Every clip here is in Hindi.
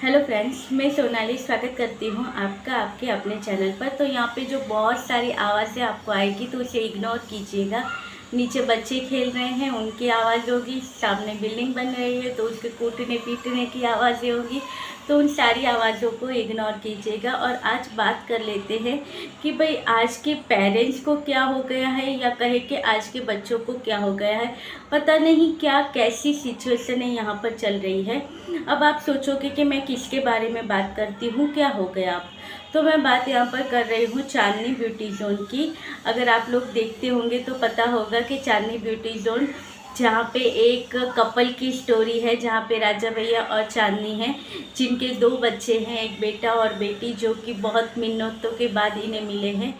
हेलो फ्रेंड्स, मैं सोनाली स्वागत करती हूँ आपका आपके अपने चैनल पर। तो यहाँ पे जो बहुत सारी आवाज़ें आपको आएगी तो उसे इग्नोर कीजिएगा। नीचे बच्चे खेल रहे हैं, उनकी आवाज़ होगी। सामने बिल्डिंग बन रही है तो उसके कूटने पीटने की आवाज़ें होगी। तो उन सारी आवाज़ों को इग्नोर कीजिएगा। और आज बात कर लेते हैं कि भाई आज के पेरेंट्स को क्या हो गया है, या कहे कि आज के बच्चों को क्या हो गया है। पता नहीं क्या कैसी सिचुएशन है यहाँ पर चल रही है। अब आप सोचोगे कि मैं किसके बारे में बात करती हूँ, क्या हो गया आप। तो मैं बात यहाँ पर कर रही हूँ चांदनी ब्यूटी जोन की। अगर आप लोग देखते होंगे तो पता होगा कि चांदनी ब्यूटी जोन जहाँ पे एक कपल की स्टोरी है, जहाँ पे राजा भैया और चांदनी हैं, जिनके 2 बच्चे हैं, एक बेटा और बेटी, जो कि बहुत मिन्नतों के बाद इन्हें मिले हैं।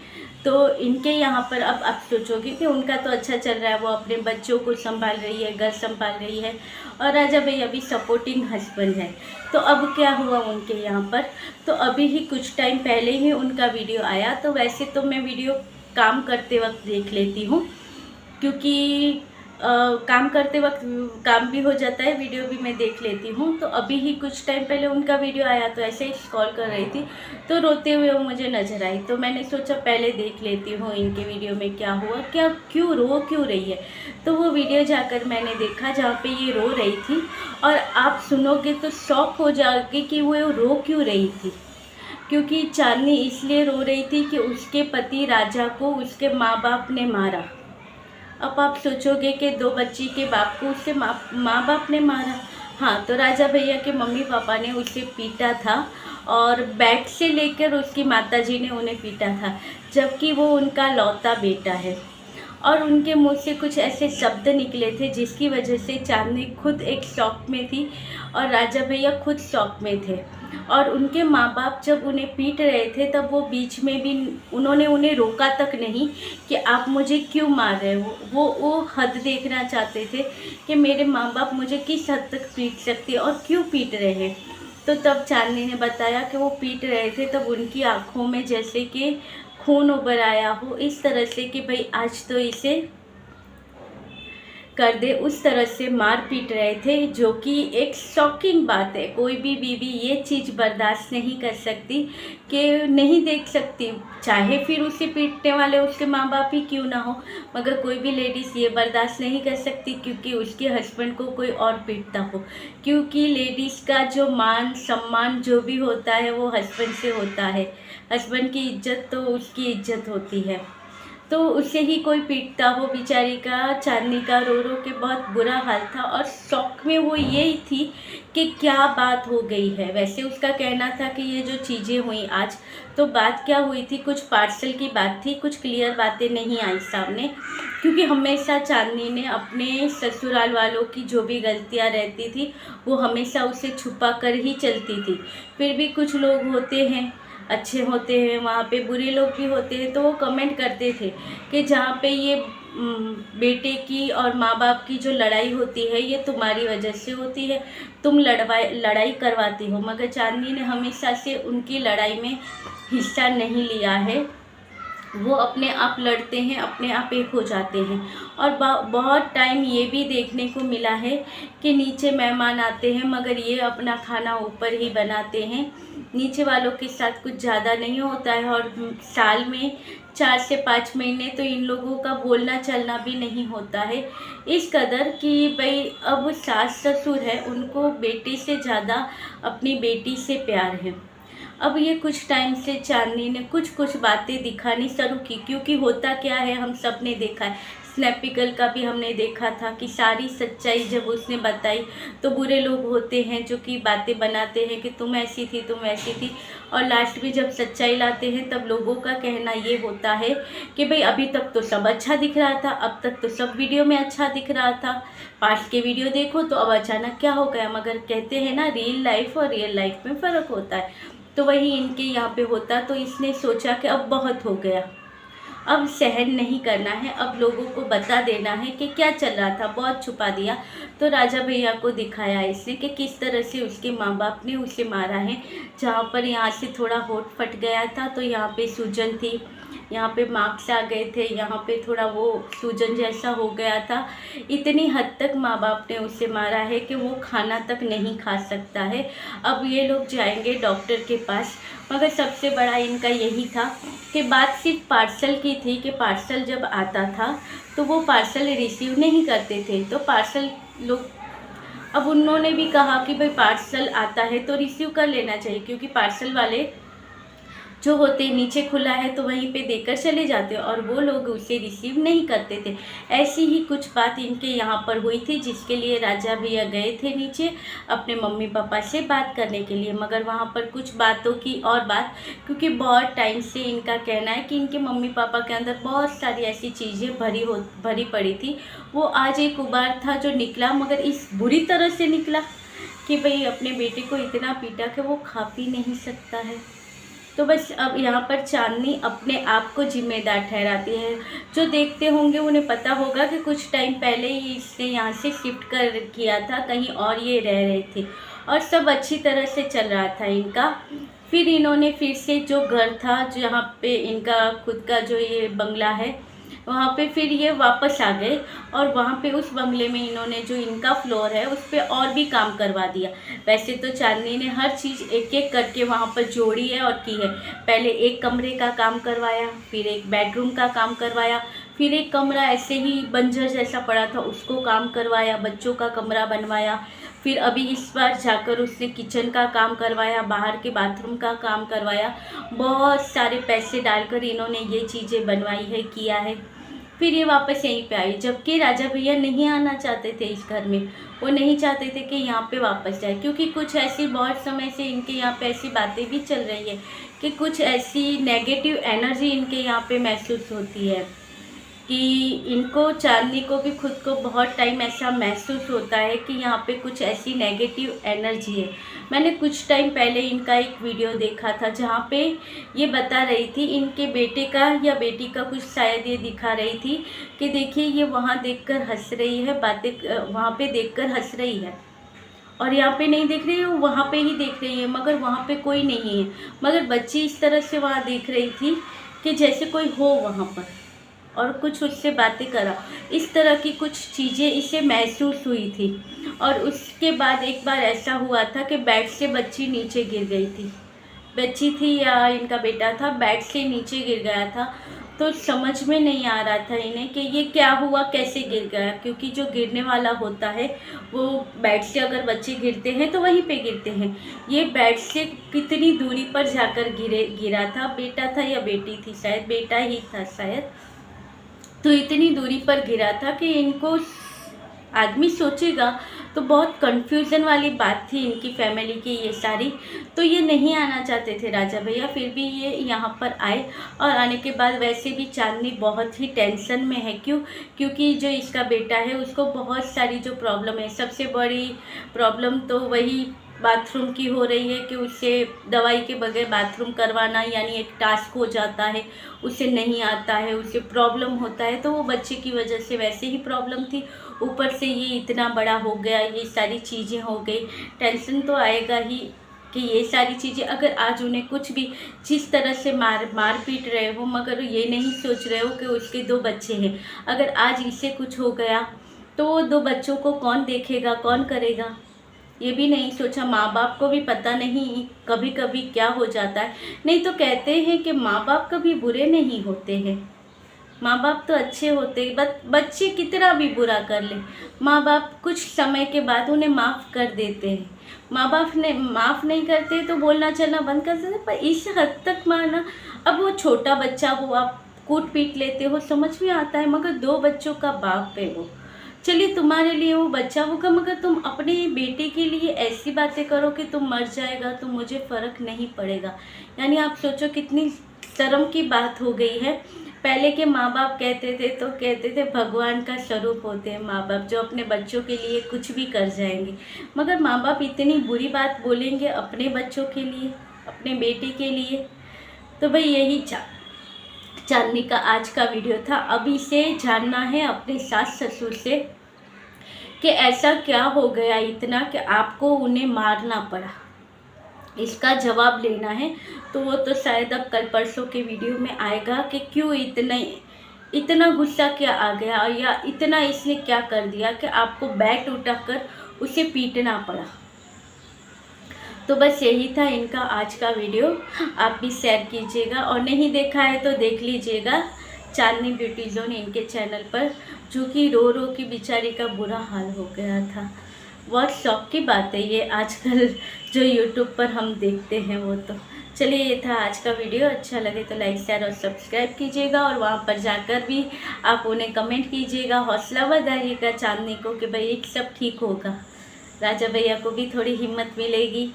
तो इनके यहाँ पर अब आप सोचोगे कि उनका तो अच्छा चल रहा है, वो अपने बच्चों को संभाल रही है, घर संभाल रही है, और राजा भैया भी सपोर्टिंग हस्बैंड है। तो अब क्या हुआ उनके यहाँ पर, तो अभी ही कुछ टाइम पहले ही उनका वीडियो आया। तो वैसे तो मैं वीडियो काम करते वक्त देख लेती हूँ, क्योंकि काम करते वक्त काम भी हो जाता है, वीडियो भी मैं देख लेती हूँ। तो अभी ही कुछ टाइम पहले उनका वीडियो आया, तो ऐसे ही स्क्रॉल कर रही थी तो रोते हुए वो मुझे नज़र आई। तो मैंने सोचा पहले देख लेती हूँ इनके वीडियो में क्या हुआ, क्या क्यों रही है। तो वो वीडियो जाकर मैंने देखा जहाँ पे ये रो रही थी, और आप सुनोगे तो शॉक हो जाओगे कि वो रो क्यों रही थी। क्योंकि चांदनी इसलिए रो रही थी कि उसके पति राजा को उसके माँ बाप ने मारा। अब आप सोचोगे कि 2 बच्ची के बाप को उससे माँ बाप ने मारा। हाँ, तो राजा भैया के मम्मी पापा ने उसे पीटा था, और बैग से लेकर उसकी माताजी ने उन्हें पीटा था, जबकि वो उनका लौता बेटा है। और उनके मुंह से कुछ ऐसे शब्द निकले थे जिसकी वजह से चांदनी खुद एक शॉक में थी, और राजा भैया खुद शॉक में थे। और उनके माँ बाप जब उन्हें पीट रहे थे तब वो बीच में भी उन्होंने उन्हें रोका तक नहीं कि आप मुझे क्यों मार रहे हो। वो हद देखना चाहते थे कि मेरे माँ बाप मुझे किस हद तक पीट सकते और क्यों पीट रहे हैं। तो तब चांदनी ने बताया कि वो पीट रहे थे तब उनकी आँखों में जैसे कि खून उभर आया हो, इस तरह से कि भाई आज तो इसे कर दे, उस तरह से मार पीट रहे थे। जो कि एक शॉकिंग बात है, कोई भी बीवी ये चीज़ बर्दाश्त नहीं कर सकती, कि नहीं देख सकती, चाहे फिर उसे पीटने वाले उसके माँ बाप ही क्यों ना हो, मगर कोई भी लेडीज़ ये बर्दाश्त नहीं कर सकती क्योंकि उसके हस्बैंड को कोई और पीटता हो। क्योंकि लेडीज़ का जो मान सम्मान जो भी होता है वो हस्बैंड से होता है, हस्बैंड की इज्जत तो उसकी इज्जत होती है। तो उसे ही कोई पीटता हो, बेचारी का चांदनी का रो रो के बहुत बुरा हाल था। और शौक में वो यही थी कि क्या बात हो गई है। वैसे उसका कहना था कि ये जो चीज़ें हुई आज, तो बात क्या हुई थी, कुछ पार्सल की बात थी, कुछ क्लियर बातें नहीं आई सामने। क्योंकि हमेशा चांदनी ने अपने ससुराल वालों की जो भी गलतियां रहती थी वो हमेशा उसे छुपा कर ही चलती थी। फिर भी कुछ लोग होते हैं, अच्छे होते हैं, वहाँ पे बुरे लोग भी होते हैं, तो वो कमेंट करते थे कि जहाँ पे ये बेटे की और माँ बाप की जो लड़ाई होती है ये तुम्हारी वजह से होती है, तुम लड़ाई करवाती हो। मगर चांदनी ने हमेशा से उनकी लड़ाई में हिस्सा नहीं लिया है। वो अपने आप लड़ते हैं, अपने आप एक हो जाते हैं। और बहुत टाइम ये भी देखने को मिला है कि नीचे मेहमान आते हैं मगर ये अपना खाना ऊपर ही बनाते हैं, नीचे वालों के साथ कुछ ज़्यादा नहीं होता है। और साल में 4 से 5 महीने तो इन लोगों का बोलना चलना भी नहीं होता है, इस कदर कि भाई अब सास ससुर है उनको बेटे से ज़्यादा अपनी बेटी से प्यार है। अब ये कुछ टाइम से चांदनी ने कुछ बातें दिखानी शुरू की, क्योंकि होता क्या है हम सब ने देखा है, स्नैपी गर्ल का भी हमने देखा था कि सारी सच्चाई जब उसने बताई तो बुरे लोग होते हैं जो कि बातें बनाते हैं कि तुम ऐसी थी तुम ऐसी थी, और लास्ट में जब सच्चाई लाते हैं तब लोगों का कहना ये होता है कि भाई अभी तक तो सब अच्छा दिख रहा था, अब तक तो सब वीडियो में अच्छा दिख रहा था, पास्ट के वीडियो देखो तो अब अचानक क्या हो गया। मगर कहते हैं ना, रियल लाइफ और रियल लाइफ में फ़र्क होता है। तो वही इनके यहाँ पे होता। तो इसने सोचा कि अब बहुत हो गया, अब सहन नहीं करना है, अब लोगों को बता देना है कि क्या चल रहा था, बहुत छुपा दिया। तो राजा भैया को दिखाया इसने कि किस तरह से उसके माँ बाप ने उसे मारा है। जहाँ पर यहाँ से थोड़ा होठ फट गया था तो यहाँ पे सूजन थी, यहाँ पे मार्क्स आ गए थे, यहाँ पे थोड़ा वो सूजन जैसा हो गया था। इतनी हद तक माँ बाप ने उसे मारा है कि वो खाना तक नहीं खा सकता है। अब ये लोग जाएंगे डॉक्टर के पास। मगर सबसे बड़ा इनका यही था कि बात सिर्फ पार्सल की थी कि पार्सल जब आता था तो वो पार्सल रिसीव नहीं करते थे। तो पार्सल लोग, अब उन्होंने भी कहा कि भाई पार्सल आता है तो रिसीव कर लेना चाहिए, क्योंकि पार्सल वाले जो होते नीचे खुला है तो वहीं पे देकर चले जाते और वो लोग उसे रिसीव नहीं करते थे। ऐसी ही कुछ बात इनके यहाँ पर हुई थी, जिसके लिए राजा भैया गए थे नीचे अपने मम्मी पापा से बात करने के लिए। मगर वहाँ पर कुछ बातों की और बात, क्योंकि बहुत टाइम से इनका कहना है कि इनके मम्मी पापा के अंदर बहुत सारी ऐसी चीज़ें भरी पड़ी थी। वो आज एक उबार था जो निकला, मगर इस बुरी तरह से निकला कि भाई अपने बेटे को इतना पीटा कि वो खा पी नहीं सकता है। तो बस अब यहाँ पर चांदनी अपने आप को जिम्मेदार ठहराती है। जो देखते होंगे उन्हें पता होगा कि कुछ टाइम पहले ही इसने यहाँ से शिफ्ट कर किया था, कहीं और ये रह रहे थे और सब अच्छी तरह से चल रहा था इनका। फिर इन्होंने फिर से जो घर था, जहाँ पे इनका खुद का जो ये बंगला है, वहाँ पे फिर ये वापस आ गए और वहाँ पे उस बंगले में इन्होंने जो इनका फ्लोर है उस पर और भी काम करवा दिया। वैसे तो चांदनी ने हर चीज़ एक एक करके वहाँ पर जोड़ी है और की है। पहले एक कमरे का काम करवाया, फिर एक बेडरूम का काम करवाया, फिर एक कमरा ऐसे ही बंजर जैसा पड़ा था उसको काम करवाया, बच्चों का कमरा बनवाया। फिर अभी इस बार जाकर उसने किचन का काम करवाया, बाहर के बाथरूम का काम करवाया। बहुत सारे पैसे डालकर इन्होंने ये चीज़ें बनवाई है, किया है। फिर ये वापस यहीं पे आई, जबकि राजा भैया नहीं आना चाहते थे इस घर में। वो नहीं चाहते थे कि यहाँ पे वापस जाए, क्योंकि कुछ ऐसी बहुत समय से इनके यहाँ पे ऐसी बातें भी चल रही है कि कुछ ऐसी नेगेटिव एनर्जी इनके यहाँ पे महसूस होती है कि इनको, चांदनी को भी खुद को बहुत टाइम ऐसा महसूस होता है कि यहाँ पे कुछ ऐसी नेगेटिव एनर्जी है। मैंने कुछ टाइम पहले इनका एक वीडियो देखा था जहाँ पे ये बता रही थी, इनके बेटे का या बेटी का कुछ शायद ये दिखा रही थी कि देखिए ये वहाँ देखकर हंस रही है, बातें वहाँ पे देखकर हंस रही है और यहाँ पे नहीं देख रही है, वो वहाँ पे ही देख रही है, मगर वहाँ पे कोई नहीं है। मगर बच्ची इस तरह से वहाँ देख रही थी कि जैसे कोई हो वहाँ पर और कुछ उससे बातें करा। इस तरह की कुछ चीज़ें इसे महसूस हुई थी। और उसके बाद एक बार ऐसा हुआ था कि बेड से बच्ची नीचे गिर गई थी। बच्ची थी या इनका बेटा था, बेड से नीचे गिर गया था। तो समझ में नहीं आ रहा था इन्हें कि ये क्या हुआ, कैसे गिर गया, क्योंकि जो गिरने वाला होता है वो बेड से अगर बच्चे गिरते हैं तो वहीं पे गिरते हैं। ये बेड से कितनी दूरी पर जाकर गिरा था, बेटा था या बेटी थी, शायद बेटा ही था शायद। तो इतनी दूरी पर गिरा था कि इनको, आदमी सोचेगा तो बहुत कंफ्यूजन वाली बात थी इनकी फैमिली की ये सारी। तो ये नहीं आना चाहते थे राजा भैया, फिर भी ये यहाँ पर आए। और आने के बाद वैसे भी चांदनी बहुत ही टेंशन में है। क्योंकि जो इसका बेटा है उसको बहुत सारी जो प्रॉब्लम है, सबसे बड़ी प्रॉब्लम तो वही बाथरूम की हो रही है कि उसे दवाई के बगैर बाथरूम करवाना यानी एक टास्क हो जाता है, उसे नहीं आता है, उसे प्रॉब्लम होता है। तो वो बच्चे की वजह से वैसे ही प्रॉब्लम थी, ऊपर से ये इतना बड़ा हो गया, ये सारी चीज़ें हो गई, टेंशन तो आएगा ही कि ये सारी चीज़ें। अगर आज उन्हें कुछ भी जिस तरह से मार पीट रहे हो, मगर ये नहीं सोच रहे हो कि उसके 2 बच्चे हैं, अगर आज इसे कुछ हो गया तो वो 2 बच्चों को कौन देखेगा, कौन करेगा, ये भी नहीं सोचा। माँ बाप को भी पता नहीं कभी कभी क्या हो जाता है। नहीं तो कहते हैं कि माँ बाप कभी बुरे नहीं होते हैं, माँ बाप तो अच्छे होते हैं। बच्चे कितना भी बुरा कर ले, माँ बाप कुछ समय के बाद उन्हें माफ़ कर देते हैं। माँ बाप ने माफ़ नहीं करते तो बोलना चलना बंद कर देते, पर इस हद तक माना। अब वो छोटा बच्चा हो, आप कूट पीट लेते हो, समझ में आता है, मगर 2 बच्चों का बाप है वो। चलिए तुम्हारे लिए वो बच्चा होगा, मगर तुम अपने बेटे के लिए ऐसी बातें करो कि तुम मर जाएगा तो मुझे फ़र्क नहीं पड़ेगा। यानी आप सोचो कितनी शर्म की बात हो गई है। पहले के माँ बाप कहते थे भगवान का स्वरूप होते हैं माँ बाप, जो अपने बच्चों के लिए कुछ भी कर जाएंगे। मगर माँ बाप इतनी बुरी बात बोलेंगे अपने बच्चों के लिए, अपने बेटे के लिए। तो भाई यही चांदनी का आज का वीडियो था। अब इसे जानना है अपने सास ससुर से कि ऐसा क्या हो गया इतना कि आपको उन्हें मारना पड़ा। इसका जवाब लेना है। तो वो तो शायद अब कल परसों के वीडियो में आएगा कि क्यों इतना गुस्सा क्या आ गया, या इतना इसने क्या कर दिया कि आपको बैट उठाकर उसे पीटना पड़ा। तो बस यही था इनका आज का वीडियो। आप भी शेयर कीजिएगा, और नहीं देखा है तो देख लीजिएगा चांदनी ब्यूटी जोन इनके चैनल पर, जो कि रो रो की बेचारी का बुरा हाल हो गया था। बहुत शौक की बात है ये आजकल जो यूट्यूब पर हम देखते हैं वो। तो चलिए, ये था आज का वीडियो। अच्छा लगे तो लाइक शेयर और सब्सक्राइब कीजिएगा, और वहाँ पर जाकर भी आप उन्हें कमेंट कीजिएगा, हौसला बढ़ाइएगा चांदनी को कि भाई सब ठीक होगा। राजा भैया को भी थोड़ी हिम्मत मिलेगी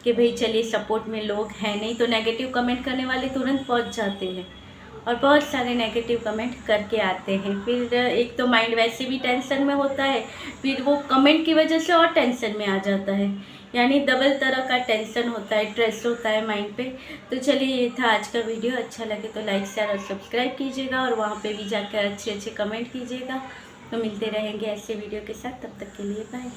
कि भाई चलिए सपोर्ट में लोग हैं। नहीं तो नेगेटिव कमेंट करने वाले तुरंत पहुंच जाते हैं, और बहुत सारे नेगेटिव कमेंट करके आते हैं। फिर एक तो माइंड वैसे भी टेंशन में होता है, फिर वो कमेंट की वजह से और टेंशन में आ जाता है, यानी डबल तरह का टेंशन होता है, स्ट्रेस होता है माइंड पे। तो चलिए, ये था आज का वीडियो। अच्छा लगे तो लाइक शेयर और सब्सक्राइब कीजिएगा, और वहाँ पे भी जाकर अच्छे अच्छे कमेंट कीजिएगा। तो मिलते रहेंगे ऐसे वीडियो के साथ, तब तक के लिए बाय।